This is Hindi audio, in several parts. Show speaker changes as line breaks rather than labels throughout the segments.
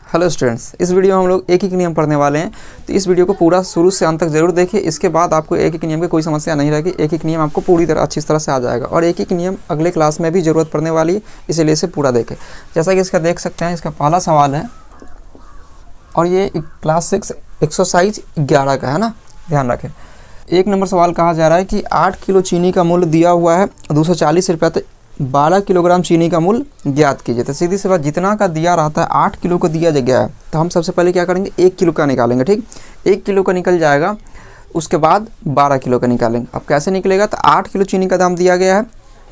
हेलो स्टूडेंट्स, इस वीडियो में हम लोग एक एक नियम पढ़ने वाले हैं। तो इस वीडियो को पूरा शुरू से अंत तक जरूर देखिए। इसके बाद आपको एक एक नियम की कोई समस्या नहीं रहेगी। एक एक नियम आपको पूरी तरह अच्छी तरह से आ जाएगा और एक एक नियम अगले क्लास में भी ज़रूरत पड़ने वाली है, इसीलिए इसे पूरा देखें। जैसा कि इसका देख सकते हैं, इसका पहला सवाल है और ये क्लास 6 एक्सरसाइज 11 का है ना, ध्यान रखें। 1 नंबर सवाल कहा जा रहा है कि 8 किलो चीनी का मूल्य दिया हुआ है 240 रुपये, तो 12 किलोग्राम चीनी का मूल्य ज्ञात कीजिए। तो सीधी सी बात, जितना का दिया रहता है 8 किलो को दिया गया है, तो हम सबसे पहले क्या करेंगे, 1 किलो का निकालेंगे। ठीक, 1 किलो का निकल जाएगा, उसके बाद 12 किलो का निकालेंगे। अब कैसे निकलेगा, तो 8 किलो चीनी का दाम दिया गया है,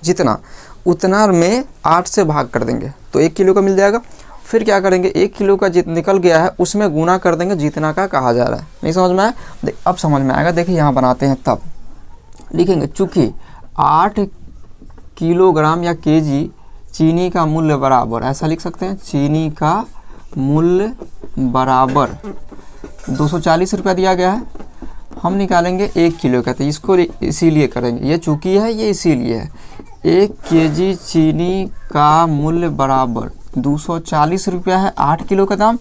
जितना उतना में 8 से भाग कर देंगे तो 1 किलो का मिल जाएगा। फिर क्या करेंगे, 1 किलो का जितना निकल गया है उसमें गुना कर देंगे जितना का कहा जा रहा है। नहीं समझ में आया? अब समझ में आएगा। देखिए यहाँ बनाते हैं, तब लिखेंगे चूँकि 8 किलोग्राम या केजी चीनी का मूल्य बराबर, ऐसा लिख सकते हैं, चीनी का मूल्य बराबर 240 रुपया दिया गया है। हम निकालेंगे 1 किलो का, तो इसको इसीलिए करेंगे, ये चूँकि है ये इसीलिए है। 1 केजी चीनी का मूल्य बराबर 240 रुपया है 8 किलो का दाम,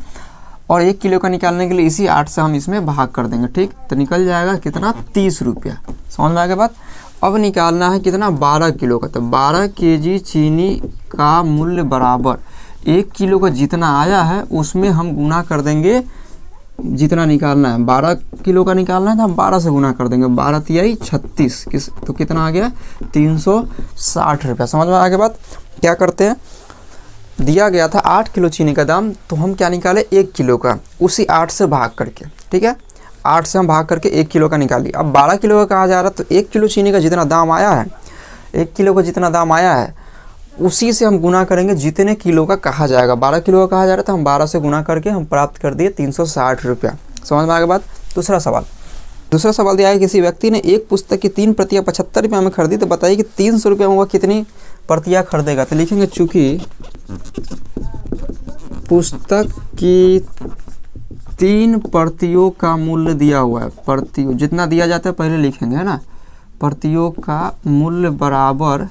और 1 किलो का निकालने के लिए इसी 8 से हम इसमें भाग कर देंगे। ठीक, तो निकल जाएगा कितना, 30 रुपया। समझ में आ गया बात? अब निकालना है कितना, 12 किलो का। तो 12 केजी चीनी का मूल्य बराबर 1 किलो का जितना आया है उसमें हम गुना कर देंगे जितना निकालना है। 12 किलो का निकालना है तो हम 12 से गुना कर देंगे। 12 तिहाई 36, तो कितना आ गया, 360 रुपया। समझ में आ गया बात? क्या करते हैं, दिया गया था 8 किलो चीनी का दाम, तो हम क्या निकाले, 1 किलो का, उसी 8 से भाग करके। ठीक है, 8 से हम भाग करके 1 किलो का निकाली। अब 12 किलो का कहा जा रहा है, तो 1 किलो चीनी का जितना दाम आया है, 1 किलो का जितना दाम आया है उसी से हम गुना करेंगे जितने किलो का कहा जाएगा। 12 किलो का कहा जा रहा था, हम 12 से गुना करके हम प्राप्त कर दिए 360 रुपया। समझ में आ गया बात? दूसरा सवाल दिया है, किसी व्यक्ति ने एक पुस्तक की 3 प्रतियाँ 75 रुपये में खरीदी, तो बताइए कि 300 रुपये में वह कितनी प्रतियाँ खरीदेगा। तो लिखेंगे चूँकि पुस्तक की 3 प्रतियों का मूल्य दिया हुआ है, प्रतियों जितना दिया जाता है पहले लिखेंगे, है ना, प्रतियों का मूल्य बराबर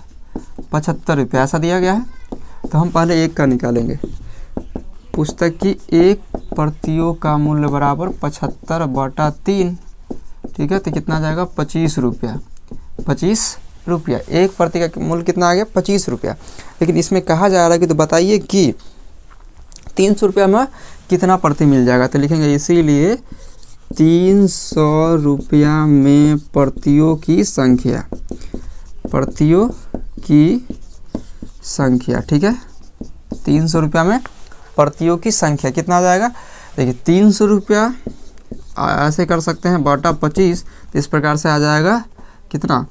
75 रुपये ऐसा दिया गया है। तो हम पहले 1 का निकालेंगे। पुस्तक की 1 प्रतियों का मूल्य बराबर 75/3। ठीक है, तो कितना आ जाएगा, 25 रुपया। 25 रुपया, 1 प्रति का मूल्य कितना आ गया, 25 रुपया। लेकिन इसमें कहा जा रहा है कि तो बताइए कि 300 रुपया में कितना प्रति मिल जाएगा। तो लिखेंगे इसीलिए 300 रुपया में प्रतियों की संख्या, प्रतियों की संख्या। ठीक है, 300 रुपया में प्रतियों की संख्या कितना आ जाएगा, देखिए 300 रुपया ऐसे कर सकते हैं बटा 25, तो इस प्रकार से आ जाएगा कितना,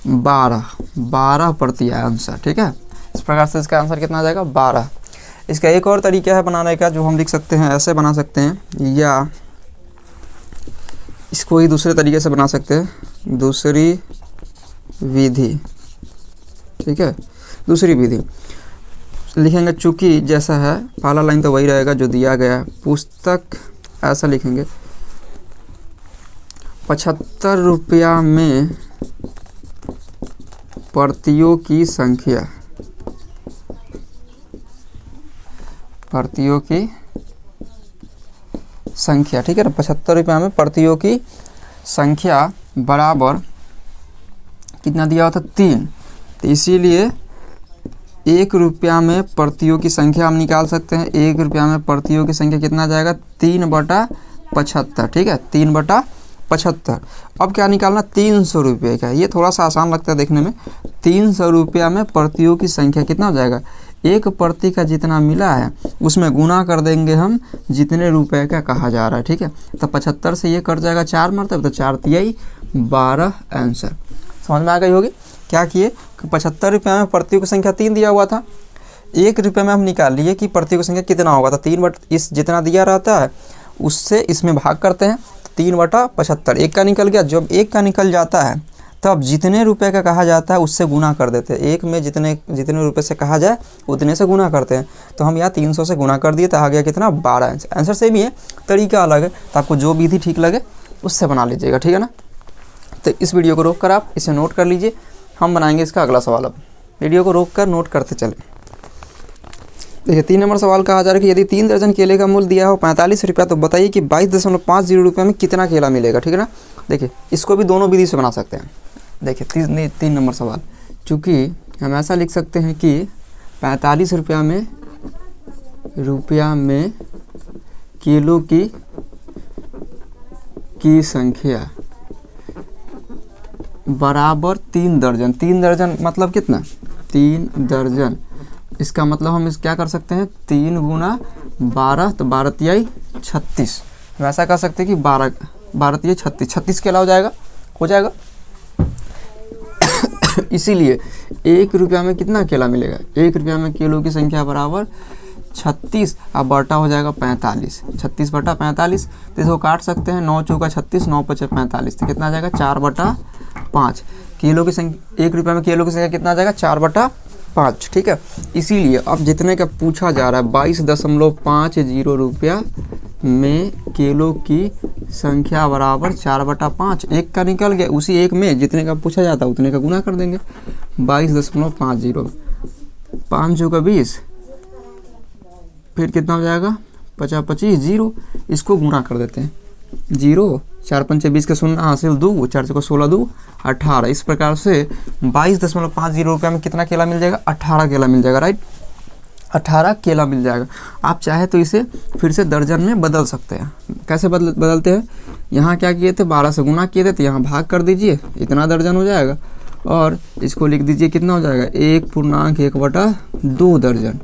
12 प्रतियां आंसर। ठीक है, इस प्रकार से इसका आंसर कितना आ जाएगा, 12। इसका एक और तरीका है बनाने का, जो हम लिख सकते हैं, ऐसे बना सकते हैं, या इसको ही दूसरे तरीके से बना सकते हैं, दूसरी विधि। ठीक है, दूसरी विधि लिखेंगे चूँकि जैसा है, पहला लाइन तो वही रहेगा जो दिया गया है। पुस्तक ऐसा लिखेंगे, 75 रुपया में प्रतियों की संख्या, प्रतियों की संख्या। ठीक है ना, 75 रुपया में प्रतियों की संख्या बराबर कितना दिया हुआ था, 3। तो इसीलिए 1 रुपया में प्रतियों की संख्या हम निकाल सकते हैं। 1 रुपया में प्रतियों की संख्या कितना जाएगा, 3/75। ठीक है, 3/75। अब क्या निकालना, 300 रुपये का। ये थोड़ा सा आसान लगता है देखने में। 300 रुपया में प्रतियों की संख्या कितना हो जाएगा, 1 प्रति का जितना मिला है उसमें गुना कर देंगे हम जितने रुपए का कहा जा रहा है। ठीक है, तो 75 से ये कट जाएगा 4 मरतब, तो 4 तिहाई 12 आंसर। समझ में आ गई होगी? क्या किए, 75 रुपये में प्रतियों की संख्या 3 दिया हुआ था, 1 रुपये में हम निकाल लिए कि प्रतियों की संख्या कितना होगा। तो 3 इस जितना दिया रहता है उससे इसमें भाग करते हैं, 3/75। 1 का निकल गया। जब 1 का निकल जाता है तब जितने रुपए का कहा जाता है उससे गुना कर देते हैं। 1 में जितने रुपए से कहा जाए उतने से गुना करते हैं। तो हम यहाँ 300 से गुना कर दिए, तो आ गया कितना, 12 आंसर। आंसर सेम ही है, तरीका अलग है, तो आपको जो विधि ठीक लगे उससे बना लीजिएगा। ठीक है ना, तो इस वीडियो को रोक कर आप इसे नोट कर लीजिए। हम बनाएंगे इसका अगला सवाल। अब वीडियो को रोक कर नोट करते चले। देखिए 3 नंबर सवाल कहा जा रहा है कि यदि 3 दर्जन केले का मूल्य दिया हो 45 रुपया, तो बताइए कि 22.50 रुपये में कितना केला मिलेगा। ठीक है ना। देखिए इसको भी दोनों विधि से बना सकते हैं। देखिए 3 नंबर सवाल, चूँकि हम ऐसा लिख सकते हैं कि 45 रुपया में किलो की संख्या बराबर 3 दर्जन। 3 दर्जन मतलब कितना? 3 दर्जन। इसका मतलब हम इस क्या कर सकते हैं, 3 गुना 12, तो 12 तिहाई 36। वैसा कर सकते हैं कि 12 तिहाई 36, 36 केला हो जाएगा। इसीलिए 1 रुपया में कितना केला मिलेगा? 1 रुपया में किलो की संख्या बराबर 36, अब बटा हो जाएगा 45। 36 बटा 45, तो इसको काट सकते हैं। 9 चौका 36, 9 पचे 45, तो कितना आ जाएगा? 4/5 किलो की संख्या। 1 रुपया में किलो की संख्या कितना आ जाएगा? 4/5। ठीक है। इसीलिए अब जितने का पूछा जा रहा है 22.50 रुपया में किलो की संख्या बराबर 4/5। एक का निकल गया, उसी एक में जितने का पूछा जाता है उतने का गुना कर देंगे। 22.50, 5 चौका 20, फिर कितना हो जाएगा? 50 जीरो। इसको गुना कर देते हैं। 0 4 पंचे 20 के 0 हासिल 2, 4 चौका 16 2 18। इस प्रकार से 22.50 रुपये में कितना केला मिल जाएगा? 18 केला मिल जाएगा। राइट, 18 केला मिल जाएगा। आप चाहे तो इसे फिर से दर्जन में बदल सकते हैं। कैसे बदलते हैं? यहाँ क्या किए थे? 12 से गुना किए थे, तो यहाँ भाग कर दीजिए, इतना दर्जन हो जाएगा। और इसको लिख दीजिए, कितना हो जाएगा? 1.1/2 दर्जन।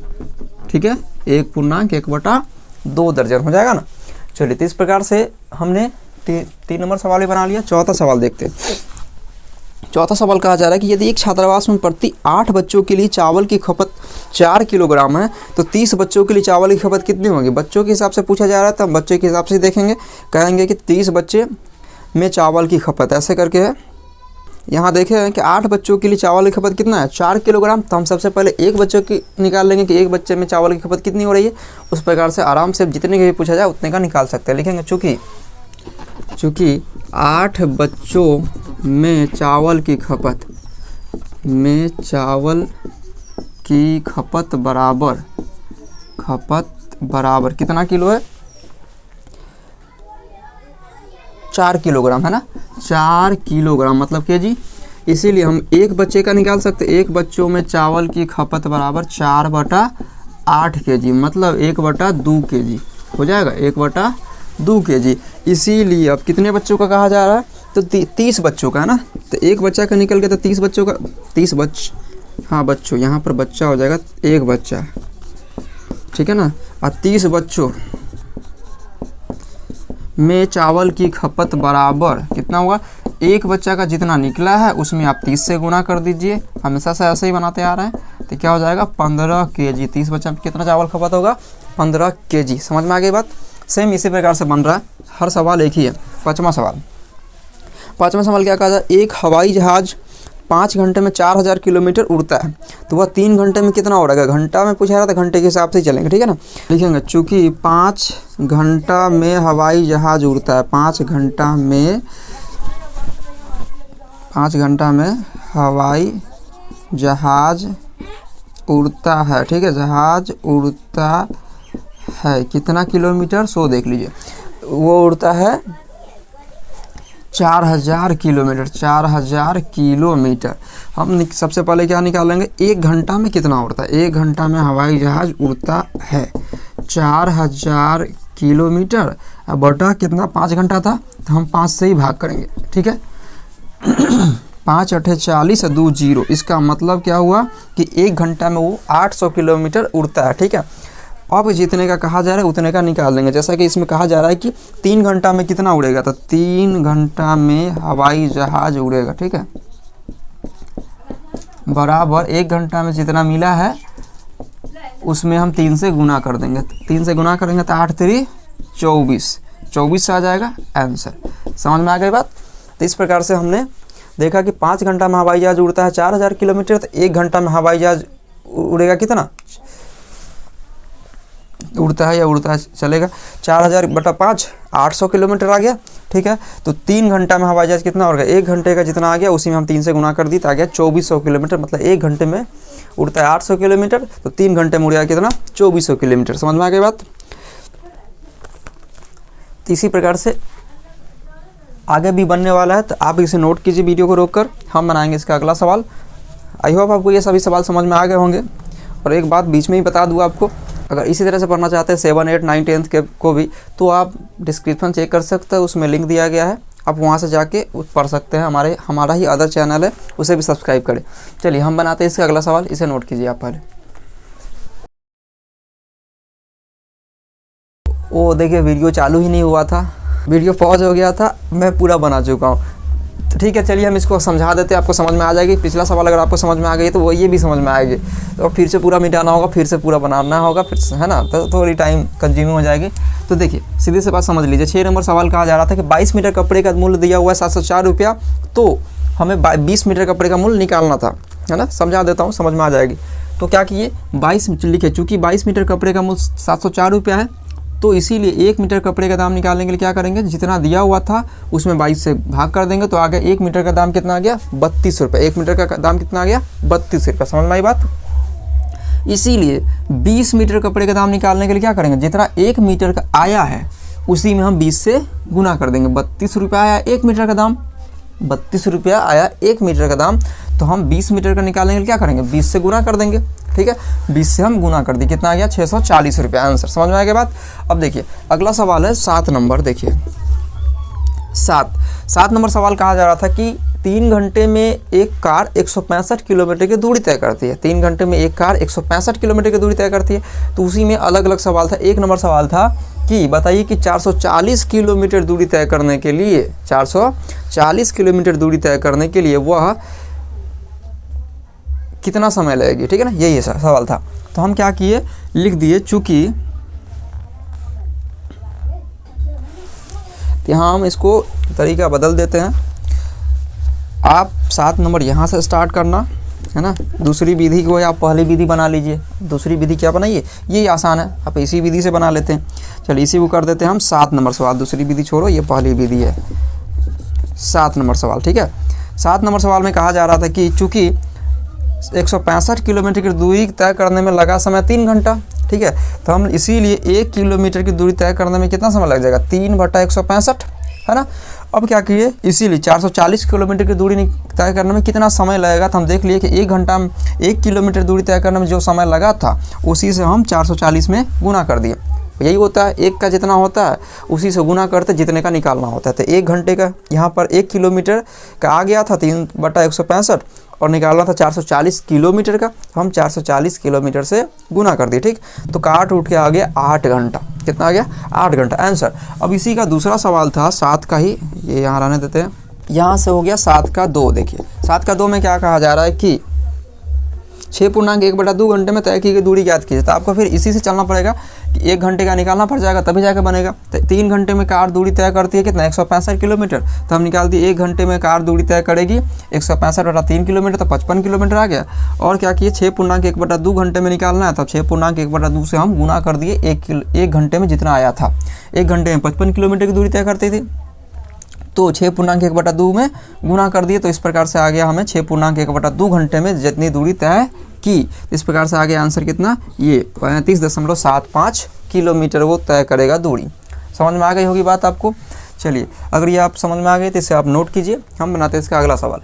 ठीक है, 1.1/2 दर्जन हो जाएगा ना। चलिए, तो इस प्रकार से हमने 3 नंबर सवाल भी बना लिया। चौथा सवाल देखते हैं। चौथा सवाल कहा जा रहा है कि यदि एक छात्रावास में प्रति 8 बच्चों के लिए चावल की खपत 4 किलोग्राम है, तो 30 बच्चों के लिए चावल की खपत कितनी होगी? बच्चों के हिसाब से पूछा जा रहा है, तो हम बच्चे के हिसाब से देखेंगे। कहेंगे कि 30 बच्चे में चावल की खपत ऐसे करके है। यहाँ देखें कि 8 बच्चों के लिए चावल की खपत कितना है? 4 किलोग्राम। तो हम सबसे पहले एक बच्चे की निकाल लेंगे कि एक बच्चे में चावल की खपत कितनी हो रही है। उस प्रकार से आराम से जितने के भी पूछा जाए उतने का निकाल सकते हैं। लिखेंगे चूँकि 8 बच्चों में चावल की खपत बराबर कितना किलो है? 4 किलोग्राम है ना। 4 किलोग्राम मतलब केजी। इसीलिए हम एक बच्चे का निकाल सकते। एक बच्चों में चावल की खपत बराबर 4/8 केजी, मतलब 1/2 केजी हो जाएगा। 1/2 केजी। इसीलिए अब कितने बच्चों का कहा जा रहा है? तो 30 बच्चों का है ना। तो एक बच्चा का निकल गया, तो 30 बच्चों का, 30 बच्चों, यहाँ पर बच्चा हो जाएगा एक बच्चा। ठीक है ना। और 30 बच्चों में चावल की खपत बराबर कितना होगा? एक बच्चा का जितना निकला है उसमें आप 30 से गुना कर दीजिए। हमेशा से ऐसे ही बनाते आ रहे हैं। तो क्या हो जाएगा? 15 केजी। 30 बच्चा में कितना चावल खपत होगा? 15 केजी। समझ में आ गई बात? सेम इसी प्रकार से बन रहा है। हर सवाल एक ही है। पाँचवा सवाल क्या कहा जाए? एक हवाई जहाज़ 5 घंटे में 4000 किलोमीटर उड़ता है, तो वह 3 घंटे में कितना उड़ेगा? घंटा में पूछा रहा था, घंटे के हिसाब से चलेंगे। ठीक है ना। लिखेंगे चूँकि 5 घंटा में हवाई जहाज़ उड़ता है, 5 घंटा में हवाई जहाज़ उड़ता है। ठीक है, जहाज़ उड़ता है कितना किलोमीटर? 100 देख लीजिए। वो उड़ता है 4000 किलोमीटर। 4000 किलोमीटर। हम सबसे पहले क्या निकालेंगे? 1 घंटा में कितना उड़ता है? 1 घंटा में हवाई जहाज़ उड़ता है 4000 किलोमीटर। अब बटा कितना? 5 घंटा था, तो हम 5 से ही भाग करेंगे। ठीक है। 5 8 40 2 0। इसका मतलब क्या हुआ कि 1 घंटा में वो 800 किलोमीटर उड़ता है। ठीक है। अब जितने का कहा जा रहा है उतने का निकाल देंगे। जैसा कि इसमें कहा जा रहा है कि 3 घंटा में कितना उड़ेगा, तो 3 घंटा में हवाई जहाज़ उड़ेगा। ठीक है, बराबर 1 घंटा में जितना मिला है उसमें हम 3 से गुना कर देंगे। 3 से गुना करेंगे तो 8 3 24, 24 से आ जाएगा आंसर। समझ में आ गई बात? तो इस प्रकार से हमने देखा कि 5 घंटा में हवाई जहाज़ उड़ता है 4000 किलोमीटर, तो 1 घंटा में हवाई जहाज़ उड़ेगा कितना? उड़ता है या उड़ता है चलेगा 4000 बटा 5 800 किलोमीटर आ गया। ठीक है, तो 3 घंटा में हवाई जहाज़ कितना होगा? 1 घंटे का जितना आ गया उसी में हम 3 से गुना कर दी तो आ गया 2400 किलोमीटर। मतलब 1 घंटे में उड़ता है 800 किलोमीटर, तो 3 घंटे में उड़ जाएगा कितना 2400 किलोमीटर। समझ में आ गई बात। तो इसी प्रकार से आगे भी बनने वाला है, तो आप इसे नोट कीजिए वीडियो को रोककर। हम बनाएंगे इसका अगला सवाल। आई होप आपको ये सभी सवाल समझ में आ गए होंगे। और एक बात बीच में ही बता दूँ आपको, अगर इसी तरह से पढ़ना चाहते हैं 7, 8, 9, 10 के को भी, तो आप डिस्क्रिप्शन चेक कर सकते हैं, उसमें लिंक दिया गया है, आप वहाँ से जाके पढ़ सकते हैं। हमारा ही अदर चैनल है, उसे भी सब्सक्राइब करें। चलिए हम बनाते हैं इसका अगला सवाल, इसे नोट कीजिए आप पहले। वो देखिए वीडियो चालू ही नहीं हुआ था, वीडियो पॉज हो गया था, मैं पूरा बना चुका हूँ। तो ठीक है, चलिए हम इसको समझा देते हैं, आपको समझ में आ जाएगी। पिछला सवाल अगर आपको समझ में आ गई तो वो ये भी समझ में आएगी, तो फिर से पूरा मिटाना होगा, फिर से पूरा बनाना होगा, फिर है ना, तो थोड़ी टाइम कंज्यूमिंग हो जाएगी। तो देखिए सीधी से बात समझ लीजिए। 6 नंबर सवाल कहा जा रहा था कि 22 मीटर कपड़े का मूल्य दिया हुआ है 704 रुपया, तो हमें 20 मीटर कपड़े का मूल्य निकालना था, है ना। समझा देता हूँ, समझ में आ जाएगी। तो क्या किए, 22 लिखे, चूँकि 22 मीटर कपड़े का मूल्य 704 रुपया है, तो इसीलिए 1 मीटर कपड़े का दाम निकालने के लिए क्या करेंगे, जितना दिया हुआ था उसमें 22 से भाग कर देंगे, तो आ गया 1 मीटर का दाम कितना आ गया 32 रुपये। 1 मीटर का दाम कितना आ गया 32 रुपये। समझ में आई बात। इसीलिए 20 मीटर कपड़े का दाम निकालने के लिए क्या करेंगे, जितना 1 मीटर का आया है उसी में हम 20 से गुना कर देंगे। 32 रुपया आया 1 मीटर का दाम, 32 रुपया आया 1 मीटर का दाम, तो हम 20 मीटर का निकालने के लिए क्या करेंगे, 20 से गुना कर देंगे। ठीक है, 20 से हम गुना कर दिए, कितना आ गया 640 रुपया आंसर। समझ में आ गया बात। अब देखिए अगला सवाल है 7 नंबर। देखिए 7 नंबर सवाल कहा जा रहा था कि 3 घंटे में एक कार 165 किलोमीटर की दूरी तय करती है। 3 घंटे में एक कार 165 किलोमीटर की दूरी तय करती है, तो उसी में अलग अलग सवाल था। 1 नंबर सवाल था कि बताइए कि 440 किलोमीटर दूरी तय करने के लिए, 440 किलोमीटर दूरी तय करने के लिए वह कितना समय लगेगी। ठीक है ना, यही सवाल था। तो हम क्या किए, लिख दिए, चूंकि यहाँ हम इसको तरीका बदल देते हैं। आप 7 नंबर यहाँ से स्टार्ट करना, है ना। दूसरी विधि को आप पहली विधि बना लीजिए। दूसरी विधि क्या बनाइए, ये आसान है, आप इसी विधि से बना लेते हैं। चलिए इसी को कर देते हैं हम 7 नंबर सवाल। दूसरी विधि छोड़ो, ये पहली विधि है। 7 नंबर सवाल, ठीक है। 7 नंबर सवाल में कहा जा रहा था कि चूँकि 165 किलोमीटर की दूरी तय करने में लगा समय 3 घंटा। ठीक है, तो हम इसीलिए 1 किलोमीटर की दूरी तय करने में कितना समय लग जाएगा, 3/165, है ना। अब क्या किए, इसीलिए 440 किलोमीटर की दूरी तय करने में कितना समय लगेगा, तो हम देख लिए कि 1 घंटा में 1 किलोमीटर दूरी तय करने में जो समय लगा था उसी से हम 440 में गुना कर दिए। यही होता है, 1 का जितना होता है उसी से गुना करते जितने का निकालना होता है। तो 1 घंटे का यहाँ पर 1 किलोमीटर का आ गया था 3/165 और निकालना था 440 किलोमीटर का, तो हम 440 किलोमीटर से गुना कर दिए। ठीक, तो काट उठ के आ गया 8 घंटा। कितना आ गया 8 घंटा आंसर। अब इसी का दूसरा सवाल था 7 का ही, ये यहाँ रहने देते हैं। यहाँ से हो गया 7 का 2। देखिए 7 का 2 में क्या कहा जा रहा है कि 6.1/2 घंटे में तय की गई दूरी ज्ञात कीजिए। तो आपको फिर इसी से चलना पड़ेगा कि 1 घंटे का निकालना पड़ जाएगा, तभी जाकर बनेगा। तो 3 घंटे में कार दूरी तय करती है कितना, 165 किलोमीटर। तो हम निकाल दिए 1 घंटे में कार दूरी तय करेगी 165/3 किलोमीटर, तो 55 किलोमीटर आ गया। और क्या किए, 6.1/2 घंटे में निकालना है, तो 6.1/2 से हम गुना कर दिए 1 घंटे में जितना आया था। 1 घंटे में 55 किलोमीटर की दूरी तय करती थी, तो 6.1/2 में गुना कर दिए। तो इस प्रकार से आ गया हमें 6.1/2 घंटे में जितनी दूरी तय की। इस प्रकार से आ गया आंसर कितना, ये 35.75 किलोमीटर वो तय करेगा दूरी। समझ में आ गई होगी बात आपको। चलिए अगर ये आप समझ में आ गई तो इसे आप नोट कीजिए। हम बनाते हैं इसका अगला सवाल।